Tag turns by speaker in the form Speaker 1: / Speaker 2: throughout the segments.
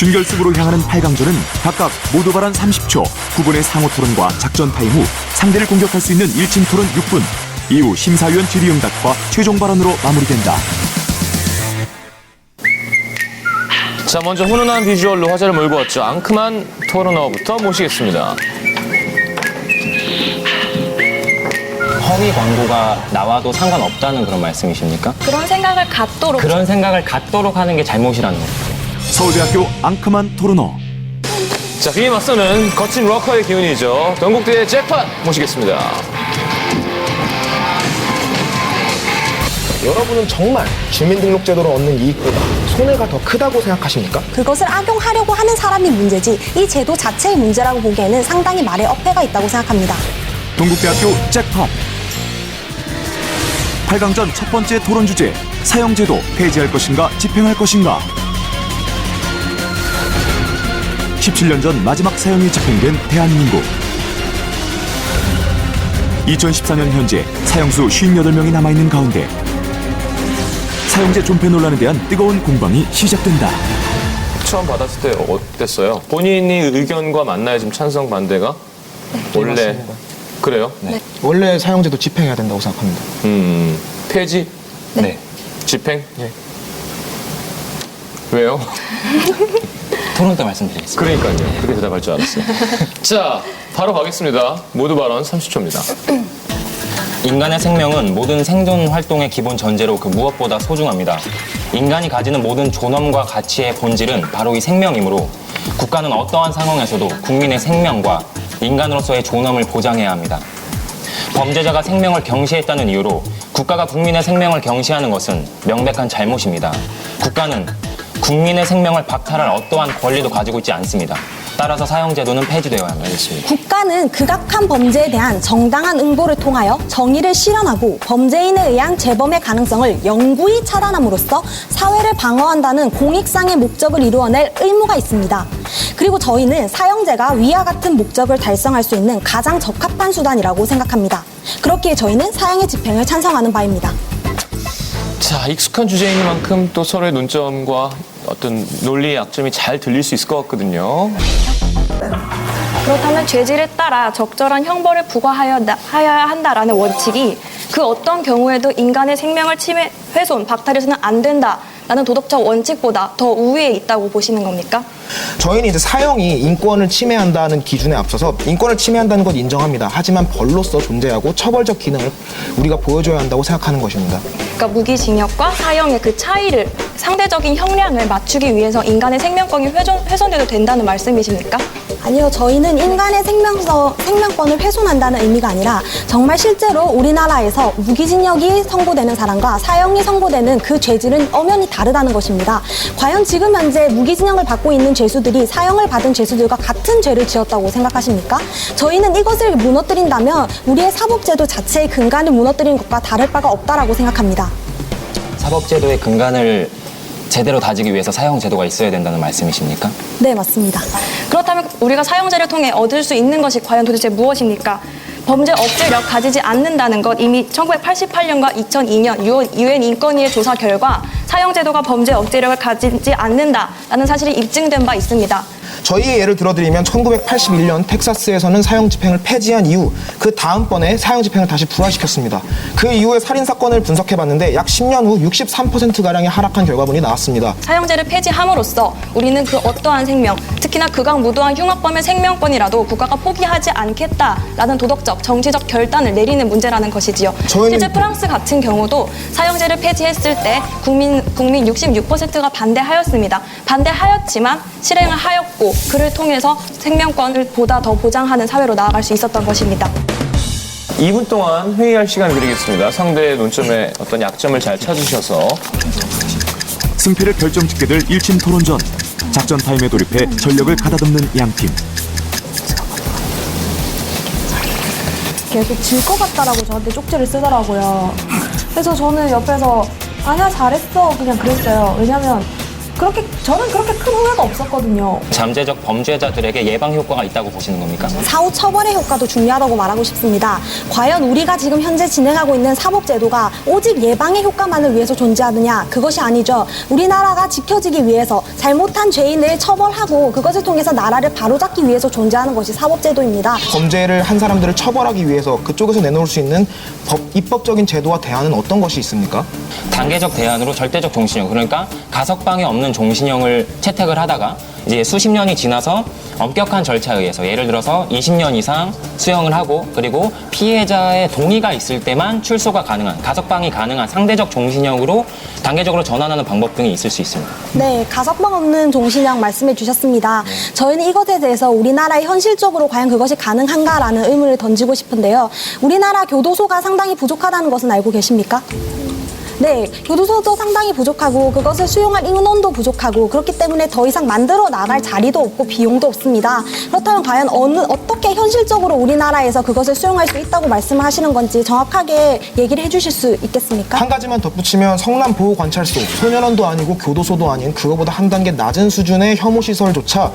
Speaker 1: 준결승으로 향하는 8강전은 각각 모두 발언 30초, 9분의 상호 토론과 작전 타임 후 상대를 공격할 수 있는 1침 토론 6분, 이후 심사위원 질의응답과 최종 발언으로 마무리된다.
Speaker 2: 자, 먼저 훈훈한 비주얼로 화제를 몰고 왔죠. 앙큼한 토너부터 모시겠습니다.
Speaker 3: 허위 광고가 나와도 상관없다는 그런 말씀이십니까?
Speaker 4: 그런 생각을 갖도록
Speaker 3: 그런 생각을 갖도록 하는 게 잘못이라는 거죠.
Speaker 1: 서울대학교 앙큼한 토론어.
Speaker 2: 자, 그에 맞서는 거친 럭커의 기운이죠. 동국대의 잭팟 모시겠습니다.
Speaker 5: 여러분은 정말 주민등록제도로 얻는 이익보다 손해가 더 크다고 생각하십니까?
Speaker 6: 그것을 악용하려고 하는 사람이 문제지 이 제도 자체의 문제라고 보기에는 상당히 말에 어폐가 있다고 생각합니다.
Speaker 1: 동국대학교 잭팟. 8강전 첫 번째 토론 주제, 사형제도 폐지할 것인가 집행할 것인가. 17년 전 마지막 사형이 집행된 대한민국. 2014년 현재 사형수 58명이 남아있는 가운데 사형제 존폐 논란에 대한 뜨거운 공방이 시작된다.
Speaker 2: 처음 받았을 때 어땠어요? 본인이 의견과 맞나요? 지금 찬성 반대가? 원래
Speaker 5: 맞습니다.
Speaker 2: 그래요?
Speaker 4: 네.
Speaker 5: 원래 사형제도 집행해야 된다고 생각합니다.
Speaker 2: 폐지?
Speaker 3: 네.
Speaker 2: 집행?
Speaker 5: 네.
Speaker 2: 왜요?
Speaker 3: 토론 때 말씀드리겠습니다.
Speaker 2: 그러니까요. 그렇게 대답할 줄 알았어요. 자, 바로 가겠습니다. 모두 발언 30초입니다.
Speaker 3: 인간의 생명은 모든 생존 활동의 기본 전제로 그 무엇보다 소중합니다. 인간이 가지는 모든 존엄과 가치의 본질은 바로 이 생명이므로 국가는 어떠한 상황에서도 국민의 생명과 인간으로서의 존엄을 보장해야 합니다. 범죄자가 생명을 경시했다는 이유로 국가가 국민의 생명을 경시하는 것은 명백한 잘못입니다. 국가는 국민의 생명을 박탈할 어떠한 권리도 가지고 있지 않습니다. 따라서 사형제도는 폐지되어야 합니다.
Speaker 6: 국가는 극악한 범죄에 대한 정당한 응보를 통하여 정의를 실현하고 범죄인에 의한 재범의 가능성을 영구히 차단함으로써 사회를 방어한다는 공익상의 목적을 이루어낼 의무가 있습니다. 그리고 저희는 사형제가 위와 같은 목적을 달성할 수 있는 가장 적합한 수단이라고 생각합니다. 그렇기에 저희는 사형의 집행을 찬성하는 바입니다.
Speaker 2: 자, 익숙한 주제인 만큼 또 서로의 논점과 어떤 논리의 약점이 잘 들릴 수 있을 것 같거든요.
Speaker 4: 그렇다면 죄질에 따라 적절한 형벌을 부과하여야 한다라는 원칙이 그 어떤 경우에도 인간의 생명을 침해, 훼손, 박탈해서는 안 된다라는 도덕적 원칙보다 더 우위에 있다고 보시는 겁니까?
Speaker 5: 저희는 이제 사형이 인권을 침해한다는 기준에 앞서서 인권을 침해한다는 것 인정합니다. 하지만 벌로서 존재하고 처벌적 기능을 우리가 보여줘야 한다고 생각하는 것입니다.
Speaker 4: 그러니까 무기징역과 사형의 그 차이를 상대적인 형량을 맞추기 위해서 인간의 생명권이 훼손돼도 된다는 말씀이십니까?
Speaker 6: 아니요, 저희는 인간의 생명권을 훼손한다는 의미가 아니라 정말 실제로 우리나라에서 무기징역이 선고되는 사람과 사형이 선고되는 그 죄질은 엄연히 다르다는 것입니다. 과연 지금 현재 무기징역을 받고 있는 죄수들이 사형을 받은 죄수들과 같은 죄를 지었다고 생각하십니까? 저희는 이것을 무너뜨린다면 우리의 사법제도 자체의 근간을 무너뜨리는 것과 다를 바가 없다라고 생각합니다.
Speaker 3: 사법제도의 근간을 제대로 다지기 위해서 사형제도가 있어야 된다는 말씀이십니까?
Speaker 6: 네, 맞습니다.
Speaker 4: 그렇다면 우리가 사형제를 통해 얻을 수 있는 것이 과연 도대체 무엇입니까? 범죄 억제력 가지지 않는다는 것 이미 1988년과 2002년 유엔 인권위의 조사 결과 사형제도가 범죄 억제력을 가지지 않는다라는 사실이 입증된 바 있습니다.
Speaker 5: 저희의 예를 들어드리면 1981년 텍사스에서는 사형 집행을 폐지한 이후 그 다음번에 사형 집행을 다시 부활시켰습니다. 그 이후에 살인 사건을 분석해봤는데 약 10년 후 63%가량의 하락한 결과물이 나왔습니다.
Speaker 4: 사형제를 폐지함으로써 우리는 그 어떠한 생명, 특히나 극악무도한 흉악범의 생명권이라도 국가가 포기하지 않겠다라는 도덕적, 정치적 결단을 내리는 문제라는 것이지요. 실제 프랑스 같은 경우도 사형제를 폐지했을 때 국민 66%가 반대하였습니다. 반대하였지만 실행을 하였고 그를 통해서 생명권을 보다 더 보장하는 사회로 나아갈 수 있었던 것입니다.
Speaker 2: 2분 동안 회의할 시간을 드리겠습니다. 상대의 논점의 어떤 약점을 잘 찾으셔서
Speaker 1: 승패를 결정짓게 될 1침 토론전. 작전 타임에 돌입해 전력을 가다듬는 양팀.
Speaker 6: 계속 질 것 같다라고 저한테 쪽지를 쓰더라고요. 그래서 저는 옆에서 아니야 잘했어 그냥 그랬어요. 왜냐면 저는 그렇게 큰 후회가 없었거든요.
Speaker 3: 잠재적 범죄자들에게 예방 효과가 있다고 보시는 겁니까?
Speaker 6: 사후 처벌의 효과도 중요하다고 말하고 싶습니다. 과연 우리가 지금 현재 진행하고 있는 사법제도가 오직 예방의 효과만을 위해서 존재하느냐? 그것이 아니죠. 우리나라가 지켜지기 위해서 잘못한 죄인을 처벌하고 그것을 통해서 나라를 바로잡기 위해서 존재하는 것이 사법제도입니다.
Speaker 5: 범죄를 한 사람들을 처벌하기 위해서 그쪽에서 내놓을 수 있는 입법적인 제도와 대안은 어떤 것이 있습니까?
Speaker 3: 단계적 대안으로 절대적 종신형, 그러니까 가석방이 없는 종신형을 채택을 하다가 이제 수십 년이 지나서 엄격한 절차에 의해서 예를 들어서 20년 이상 수형을 하고 그리고 피해자의 동의가 있을 때만 출소가 가능한, 가석방이 가능한 상대적 종신형으로 단계적으로 전환하는 방법 등이 있을 수 있습니다.
Speaker 6: 네, 가석방 없는 종신형 말씀해 주셨습니다. 저희는 이것에 대해서 우리나라에 현실적으로 과연 그것이 가능한가라는 의문을 던지고 싶은데요. 우리나라 교도소가 상당히 부족하다는 것은 알고 계십니까? 네, 교도소도 상당히 부족하고 그것을 수용할 인원도 부족하고 그렇기 때문에 더 이상 만들어 나갈 자리도 없고 비용도 없습니다. 그렇다면 과연 어떻게 현실적으로 우리나라에서 그것을 수용할 수 있다고 말씀하시는 건지 정확하게 얘기를 해주실 수 있겠습니까?
Speaker 5: 한 가지만 덧붙이면 성남 보호관찰소, 소년원도 아니고 교도소도 아닌 그거보다 한 단계 낮은 수준의 혐오시설조차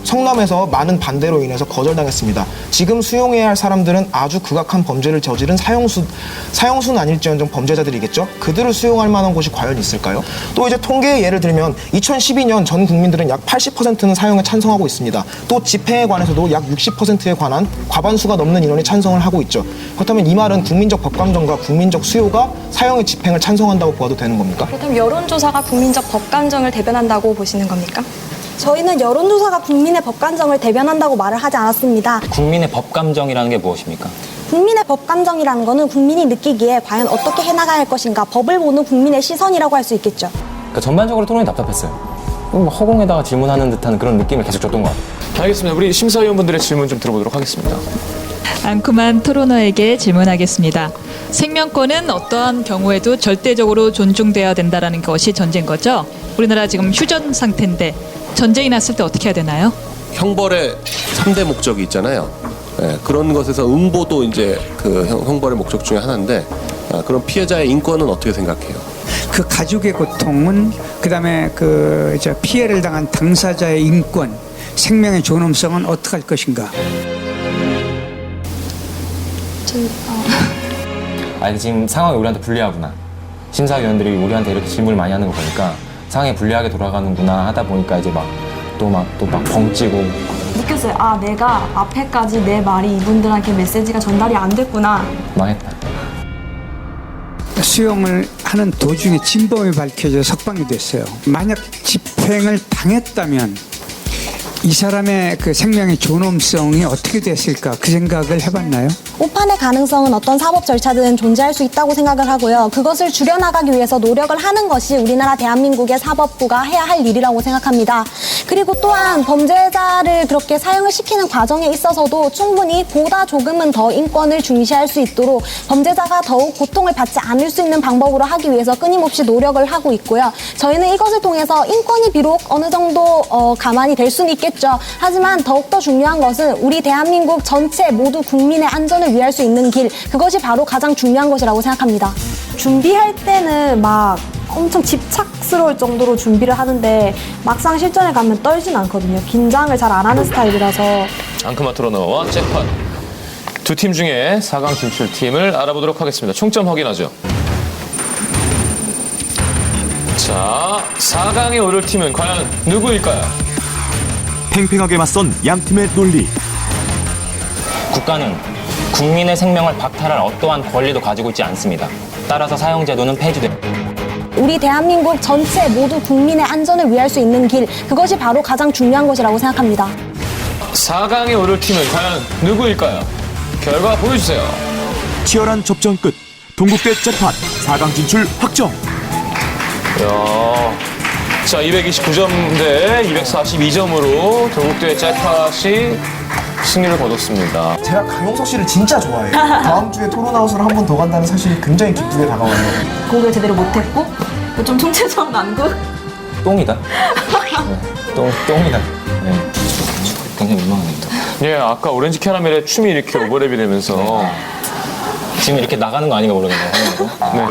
Speaker 5: 성남에서 많은 반대로 인해서 거절당했습니다. 지금 수용해야 할 사람들은 아주 극악한 범죄를 저지른 사형수는 아닐지언정 범죄자들이겠죠? 그들을 수용할 만한 곳이 과연 있을까요? 또 이제 통계의 예를 들면 2012년 전 국민들은 약 80%는 사형에 찬성하고 있습니다. 또 집행에 관해서도 약 60%에 관한 과반수가 넘는 인원이 찬성을 하고 있죠. 그렇다면 이 말은 국민적 법감정과 국민적 수요가 사형의 집행을 찬성한다고 보아도 되는 겁니까?
Speaker 4: 그렇다면 여론조사가 국민적 법감정을 대변한다고 보시는 겁니까?
Speaker 6: 저희는 여론조사가 국민의 법감정을 대변한다고 말을 하지 않았습니다.
Speaker 3: 국민의 법감정이라는 게 무엇입니까?
Speaker 6: 국민의 법감정이라는 것은 국민이 느끼기에 과연 어떻게 해나가야 할 것인가, 법을 보는 국민의 시선이라고 할 수 있겠죠.
Speaker 3: 그러니까 전반적으로 토론이 답답했어요. 허공에다가 질문하는 듯한 그런 느낌을 계속 줬던 것 같아요.
Speaker 2: 알겠습니다. 우리 심사위원분들의 질문 좀 들어보도록 하겠습니다.
Speaker 7: 앙큼한 토론어에게 질문하겠습니다. 생명권은 어떠한 경우에도 절대적으로 존중돼야 된다는 것이 전제인 거죠? 우리나라 지금 휴전 상태인데 전쟁이 났을 때 어떻게 해야 되나요?
Speaker 8: 형벌의 3대 목적이 있잖아요. 네, 그런 것에서 음보도 이제 그 형벌의 목적 중에 하나인데 그런 피해자의 인권은 어떻게 생각해요?
Speaker 9: 그 가족의 고통은 그다음에 그 피해를 당한 당사자의 인권, 생명의 존엄성은 어떻게 할 것인가?
Speaker 3: 지금 상황이 우리한테 불리하구나. 심사위원들이 우리한테 이렇게 질문을 많이 하는 거 보니까 상황이 불리하게 돌아가는구나 하다 보니까 이제 또 막 벙찌고
Speaker 4: 느꼈어요. 아, 내가 앞에까지 내 말이 이분들한테 메시지가 전달이 안 됐구나.
Speaker 3: 망했다.
Speaker 9: 수용을 하는 도중에 진범이 밝혀져 석방이 됐어요. 만약 집행을 당했다면 이 사람의 그 생명의 존엄성이 어떻게 됐을까 그 생각을 해봤나요?
Speaker 6: 오판의 가능성은 어떤 사법 절차든 존재할 수 있다고 생각을 하고요. 그것을 줄여나가기 위해서 노력을 하는 것이 우리나라 대한민국의 사법부가 해야 할 일이라고 생각합니다. 그리고 또한 범죄자를 그렇게 사형을 시키는 과정에 있어서도 충분히 보다 조금은 더 인권을 중시할 수 있도록 범죄자가 더욱 고통을 받지 않을 수 있는 방법으로 하기 위해서 끊임없이 노력을 하고 있고요. 저희는 이것을 통해서 인권이 비록 어느 정도 가만히 될 수는 있겠죠. 하지만 더욱더 중요한 것은 우리 대한민국 전체 모두 국민의 안전을 위할 수 있는 길, 그것이 바로 가장 중요한 것이라고 생각합니다. 준비할 때는 막 엄청 집착스러울 정도로 준비를 하는데 막상 실전에 가면 떨진 않거든요. 긴장을 잘 안 하는 스타일이라서.
Speaker 2: 앙큼한 토론어와 잭팟 두 팀 중에 4강 진출팀을 알아보도록 하겠습니다. 총점 확인하죠. 자, 4강에 오를 팀은 과연 누구일까요?
Speaker 1: 팽팽하게 맞선 양 팀의 논리.
Speaker 3: 국가는 국민의 생명을 박탈할 어떠한 권리도 가지고 있지 않습니다. 따라서 사형제도는 폐지됩니다.
Speaker 6: 우리 대한민국 전체 모두 국민의 안전을 위할 수 있는 길, 그것이 바로 가장 중요한 것이라고 생각합니다.
Speaker 2: 4강에 오를 팀은 과연 누구일까요? 결과 보여주세요.
Speaker 1: 치열한 접전 끝 동국대 잭팟 4강 진출 확정.
Speaker 2: 자, 229점 대 242점으로 동국대 잭팟이 승리를 거뒀습니다.
Speaker 5: 제가 강용석 씨를 진짜 좋아해요. 다음 주에 토론아웃으로 한 번 더 간다는 사실이 굉장히 기쁘게 다가와요.
Speaker 4: 곡을 제대로 못했고 좀 총체적 난국?
Speaker 3: 똥이다. 네, 똥이다. 네. 굉장히 민망합니다.
Speaker 2: 예, 아까 오렌지 캐러멜의 춤이 이렇게 오버랩이 되면서
Speaker 3: 지금 이렇게 나가는 거 아닌가 모르겠네요.
Speaker 2: 네.